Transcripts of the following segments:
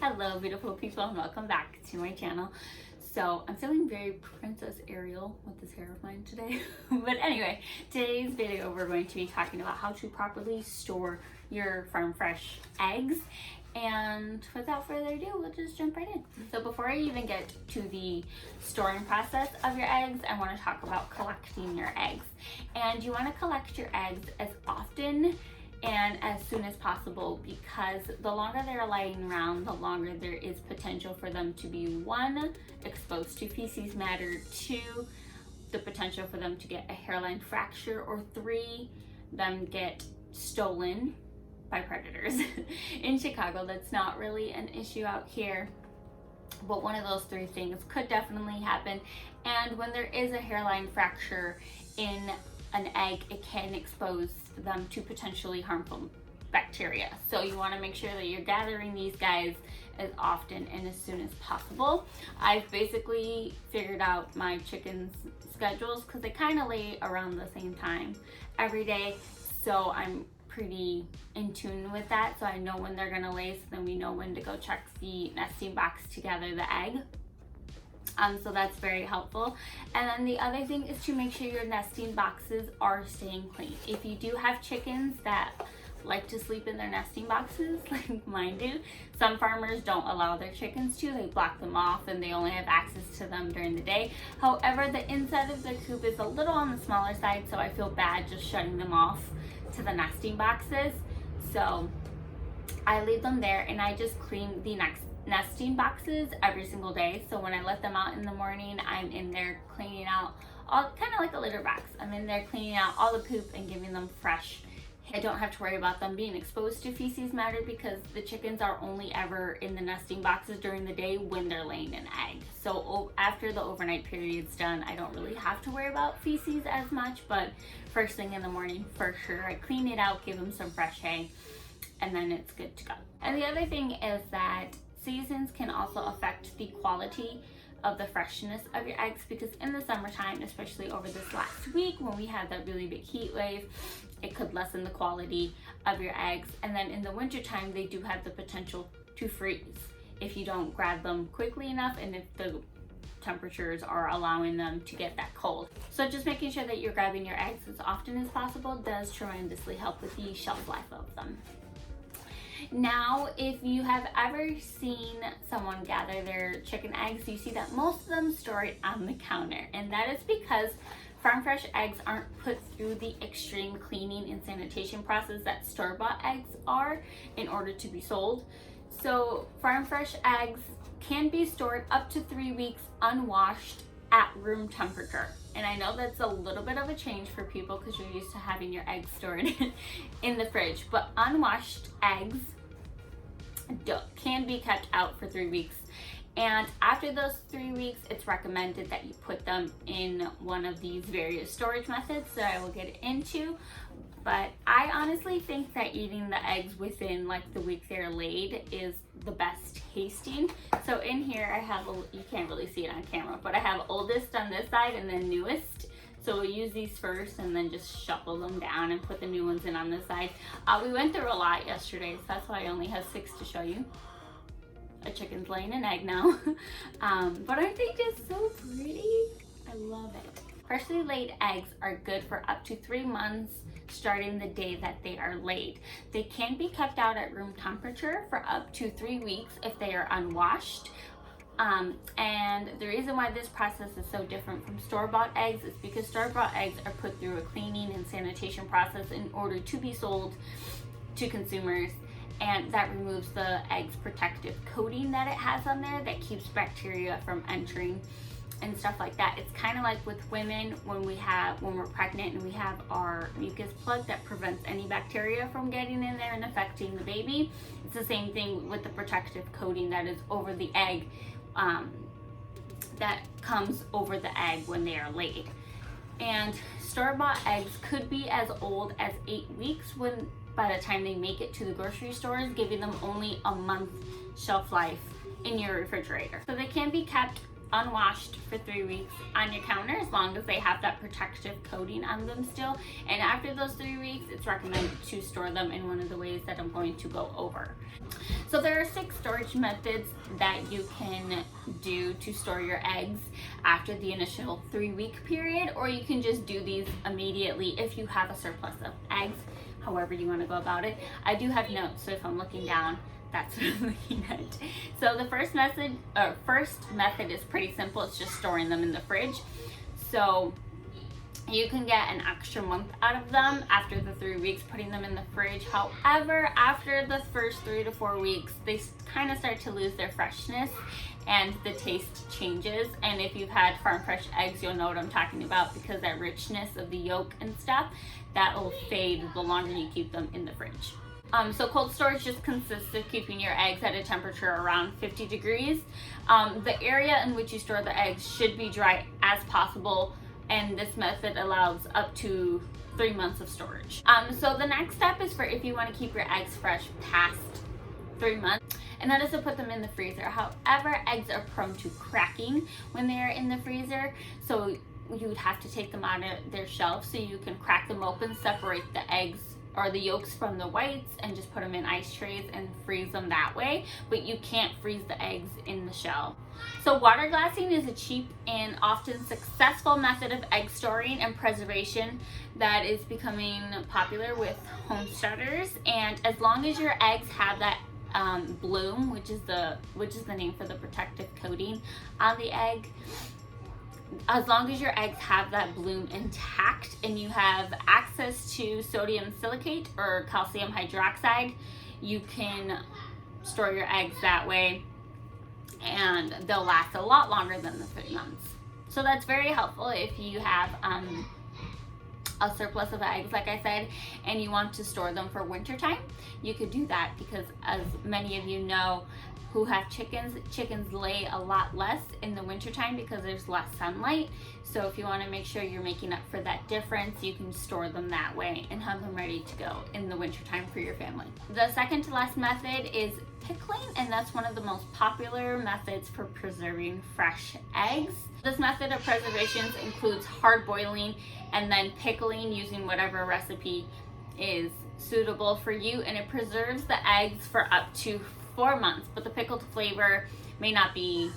Hello beautiful people and welcome back to my channel. So I'm feeling very Princess Ariel with this hair of mine today. But anyway, today's video we're going to be talking about how to properly store your farm fresh eggs. And without further ado, we'll just jump right in. So before I even get to the storing process of your eggs, I want to talk about collecting your eggs. And you want to collect your eggs as often and as soon as possible, because the longer they're lying around, the longer there is potential for them to be, one, exposed to feces matter, two, the potential for them to get a hairline fracture, or three, them get stolen by predators. In Chicago, that's not really an issue out here, but one of those three things could definitely happen. And when there is a hairline fracture in an egg, it can expose them to potentially harmful bacteria. So you want to make sure that you're gathering these guys as often and as soon as possible. I've basically figured out my chickens' schedules because they kind of lay around the same time every day. So I'm pretty in tune with that. So I know when they're going to lay, so then we know when to go check the nesting box to gather the egg. So that's very helpful. And then the other thing is to make sure your nesting boxes are staying clean. If you do have chickens that like to sleep in their nesting boxes, like mine do, some farmers don't allow their chickens to. They block them off and they only have access to them during the day. However, the inside of the coop is a little on the smaller side, so I feel bad just shutting them off to the nesting boxes. So I leave them there and I just clean the nesting boxes every single day. So when I let them out in the morning, I'm in there cleaning out all, kind of like a litter box. I'm in there cleaning out all the poop and giving them fresh. I don't have to worry about them being exposed to feces matter because the chickens are only ever in the nesting boxes during the day when they're laying an egg. So after the overnight period's done, I don't really have to worry about feces as much, but first thing in the morning, for sure, I clean it out, give them some fresh hay, and then it's good to go. And the other thing is that seasons can also affect the quality of the freshness of your eggs, because in the summertime, especially over this last week when we had that really big heat wave, it could lessen the quality of your eggs. And then in the wintertime, they do have the potential to freeze if you don't grab them quickly enough and if the temperatures are allowing them to get that cold. So just making sure that you're grabbing your eggs as often as possible does tremendously help with the shelf life of them. Now, if you have ever seen someone gather their chicken eggs, you see that most of them store it on the counter, and that is because farm fresh eggs aren't put through the extreme cleaning and sanitation process that store-bought eggs are in order to be sold. So farm fresh eggs can be stored up to 3 weeks unwashed at room temperature. And I know that's a little bit of a change for people because you're used to having your eggs stored in the fridge, but unwashed eggs can be kept out for 3 weeks. And after those 3 weeks, it's recommended that you put them in one of these various storage methods that I will get into. But I honestly think that eating the eggs within like the week they're laid is the best tasting. So in here I have, you can't really see it on camera, but I have oldest on this side and then newest. So we'll use these first and then just shuffle them down and put the new ones in on this side. We went through a lot yesterday, so that's why I only have 6 to show you. A chicken's laying an egg now. But aren't they just so pretty? I love it. Freshly laid eggs are good for up to 3 months starting the day that they are laid. They can be kept out at room temperature for up to 3 weeks if they are unwashed. And the reason why this process is so different from store-bought eggs is because store-bought eggs are put through a cleaning and sanitation process in order to be sold to consumers, and that removes the egg's protective coating that it has on there that keeps bacteria from entering and stuff like that. It's kind of like with women when we're pregnant and we have our mucus plug that prevents any bacteria from getting in there and affecting the baby. It's the same thing with the protective coating that is over the egg, that comes over the egg when they are laid. And store-bought eggs could be as old as 8 weeks by the time they make it to the grocery stores, giving them only a month shelf life in your refrigerator. So they can be kept unwashed for 3 weeks on your counter, as long as they have that protective coating on them still. And after those 3 weeks, it's recommended to store them in one of the ways that I'm going to go over. So there are 6 storage methods that you can do to store your eggs after the initial 3-week period, or you can just do these immediately if you have a surplus of eggs, however you want to go about it. I do have notes, so if I'm looking down, that's what I'm looking at. So the first method is pretty simple. It's just storing them in the fridge. So you can get an extra month out of them after the 3 weeks, putting them in the fridge. However, after the first 3 to 4 weeks, they kind of start to lose their freshness and the taste changes. And if you've had farm fresh eggs, you'll know what I'm talking about, because that richness of the yolk and stuff, that will fade the longer you keep them in the fridge. So cold storage just consists of keeping your eggs at a temperature around 50 degrees. The area in which you store the eggs should be dry as possible, and this method allows up to 3 months of storage. So the next step is for if you want to keep your eggs fresh past 3 months, and that is to put them in the freezer. However, eggs are prone to cracking when they are in the freezer, so you would have to take them out of their shelf so you can crack them open, separate the eggs or the yolks from the whites, and just put them in ice trays and freeze them that way. But you can't freeze the eggs in the shell. So water glassing is a cheap and often successful method of egg storing and preservation that is becoming popular with homesteaders. And as long as your eggs have that bloom, which is the name for the protective coating on the egg, as long as your eggs have that bloom intact and you have access to sodium silicate or calcium hydroxide, you can store your eggs that way and they'll last a lot longer than the 3 months. So that's very helpful if you have a surplus of eggs, like I said, and you want to store them for winter time. You could do that, because as many of you know who have chickens lay a lot less in the wintertime because there's less sunlight. So if you want to make sure you're making up for that difference, you can store them that way and have them ready to go in the wintertime for your family. The second to last method is pickling, and that's one of the most popular methods for preserving fresh eggs. This method of preservation includes hard boiling and then pickling using whatever recipe is suitable for you, and it preserves the eggs for up to 4 months, but the pickled flavor may not be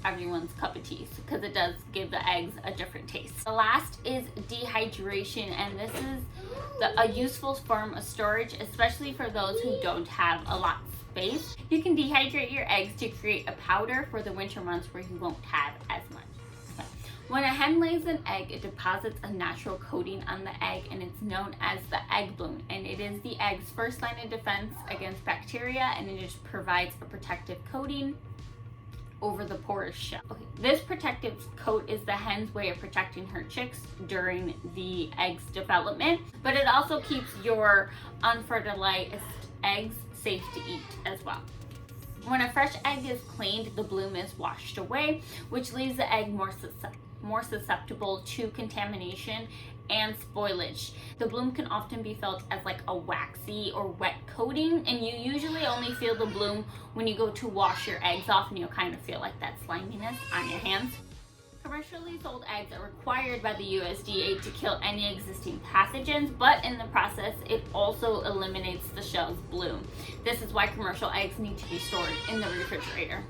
everyone's cup of tea, because it does give the eggs a different taste. The last is dehydration, and this is a useful form of storage, especially for those who don't have a lot of space. You can dehydrate your eggs to create a powder for the winter months where you won't have as much. When a hen lays an egg, it deposits a natural coating on the egg, and it's known as the egg bloom, and it is the egg's first line of defense against bacteria, and it just provides a protective coating over the porous shell. Okay. This protective coat is the hen's way of protecting her chicks during the egg's development, but it also keeps your unfertilized eggs safe to eat as well. When a fresh egg is cleaned, the bloom is washed away, which leaves the egg more susceptible to contamination and spoilage. The bloom can often be felt as like a waxy or wet coating, and you usually only feel the bloom when you go to wash your eggs off, and you'll kind of feel like that sliminess on your hands. Commercially sold eggs are required by the USDA to kill any existing pathogens, but in the process, it also eliminates the shell's bloom. This is why commercial eggs need to be stored in the refrigerator.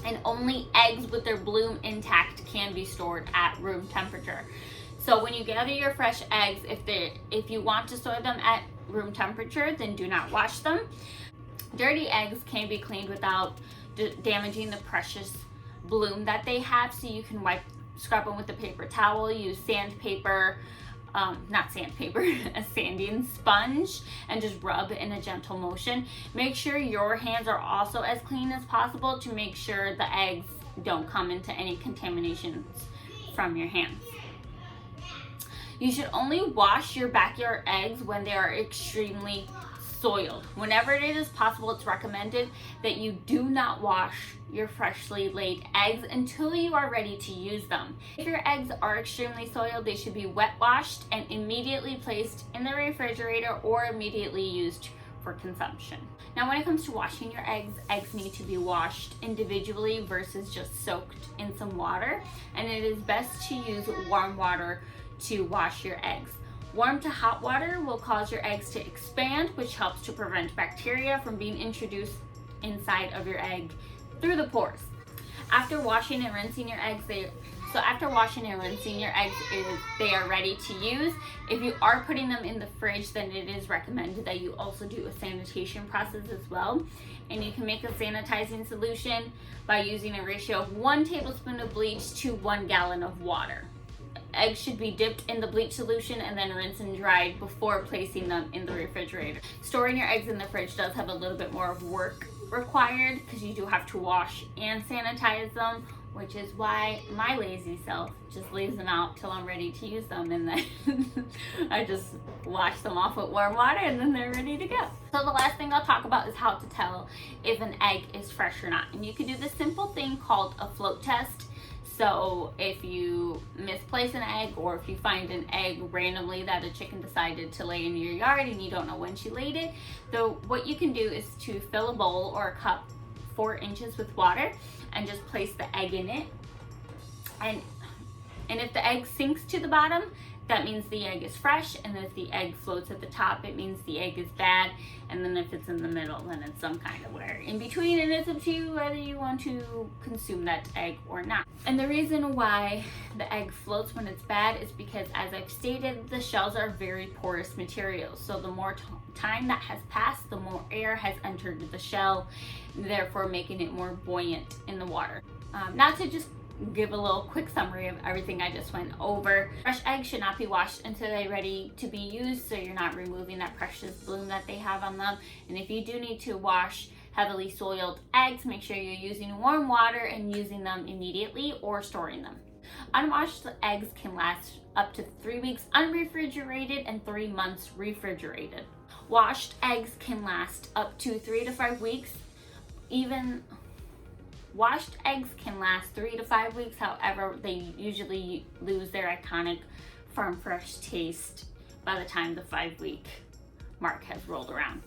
And only eggs with their bloom intact can be stored at room temperature. So when you gather your fresh eggs, if you want to store them at room temperature, then do not wash them. Dirty eggs can be cleaned without damaging the precious bloom that they have, so you can scrub them with a paper towel, use sandpaper, not sandpaper, a sanding sponge, and just rub in a gentle motion. Make sure your hands are also as clean as possible to make sure the eggs don't come into any contaminations from your hands. You should only wash your backyard eggs when they are extremely soiled. Whenever it is possible, it's recommended that you do not wash your freshly laid eggs until you are ready to use them. If your eggs are extremely soiled, they should be wet washed and immediately placed in the refrigerator or immediately used for consumption. Now when it comes to washing your eggs, eggs need to be washed individually versus just soaked in some water. And it is best to use warm water to wash your eggs. Warm to hot water will cause your eggs to expand, which helps to prevent bacteria from being introduced inside of your egg through the pores. After washing and rinsing your eggs, they are ready to use. If you are putting them in the fridge, then it is recommended that you also do a sanitation process as well. And you can make a sanitizing solution by using a ratio of 1 tablespoon of bleach to 1 gallon of water. Eggs should be dipped in the bleach solution and then rinsed and dried before placing them in the refrigerator. Storing your eggs in the fridge does have a little bit more of work required because you do have to wash and sanitize them, which is why my lazy self just leaves them out till I'm ready to use them, and then I just wash them off with warm water and then they're ready to go. So the last thing I'll talk about is how to tell if an egg is fresh or not. And you can do this simple thing called a float test. So if you misplace an egg, or if you find an egg randomly that a chicken decided to lay in your yard and you don't know when she laid it, so what you can do is to fill a bowl or a cup 4 inches with water and just place the egg in it. And if the egg sinks to the bottom, that means the egg is fresh, and if the egg floats at the top, it means the egg is bad, and then if it's in the middle, then it's some kind of where in between, and it's up to you whether you want to consume that egg or not. And the reason why the egg floats when it's bad is because, as I've stated, the shells are very porous materials. So the more time that has passed, the more air has entered the shell, therefore making it more buoyant in the water. Not to just give a little quick summary of everything I just went over. Fresh eggs should not be washed until they're ready to be used, so you're not removing that precious bloom that they have on them. And if you do need to wash heavily soiled eggs, make sure you're using warm water and using them immediately or storing them. Unwashed eggs can last up to 3 weeks unrefrigerated and 3 months refrigerated. Washed eggs can last up to 3 to 5 weeks. Washed eggs can last 3 to 5 weeks, however, they usually lose their iconic farm fresh taste by the time the 5-week mark has rolled around.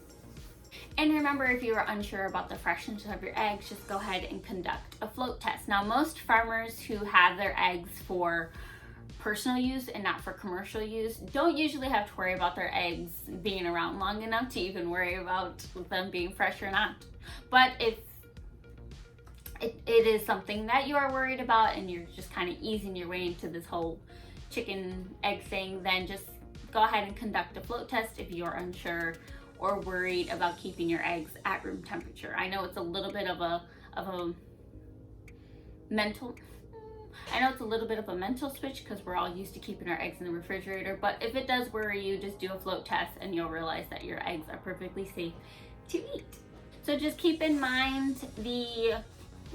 And remember, if you are unsure about the freshness of your eggs, just go ahead and conduct a float test. Now, most farmers who have their eggs for personal use and not for commercial use don't usually have to worry about their eggs being around long enough to even worry about them being fresh or not. But if it is something that you are worried about and you're just kind of easing your way into this whole chicken egg thing, then just go ahead and conduct a float test if you're unsure or worried about keeping your eggs at room temperature. I know it's a little bit of a mental switch because we're all used to keeping our eggs in the refrigerator, but if it does worry you, just do a float test and you'll realize that your eggs are perfectly safe to eat. So just keep in mind the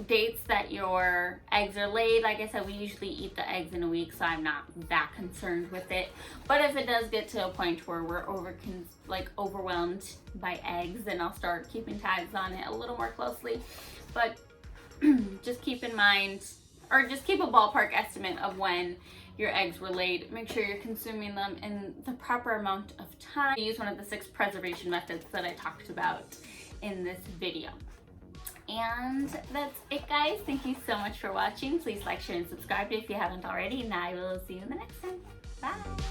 dates that your eggs are laid. Like I said, we usually eat the eggs in a week, so I'm not that concerned with it. But if it does get to a point where we're overwhelmed by eggs, then I'll start keeping tabs on it a little more closely. But just keep in mind, or just keep a ballpark estimate of when your eggs were laid. Make sure you're consuming them in the proper amount of time. Use one of the 6 preservation methods that I talked about in this video. And that's it, guys. Thank you so much for watching. Please like, share, and subscribe if you haven't already, and I will see you in the next time. Bye.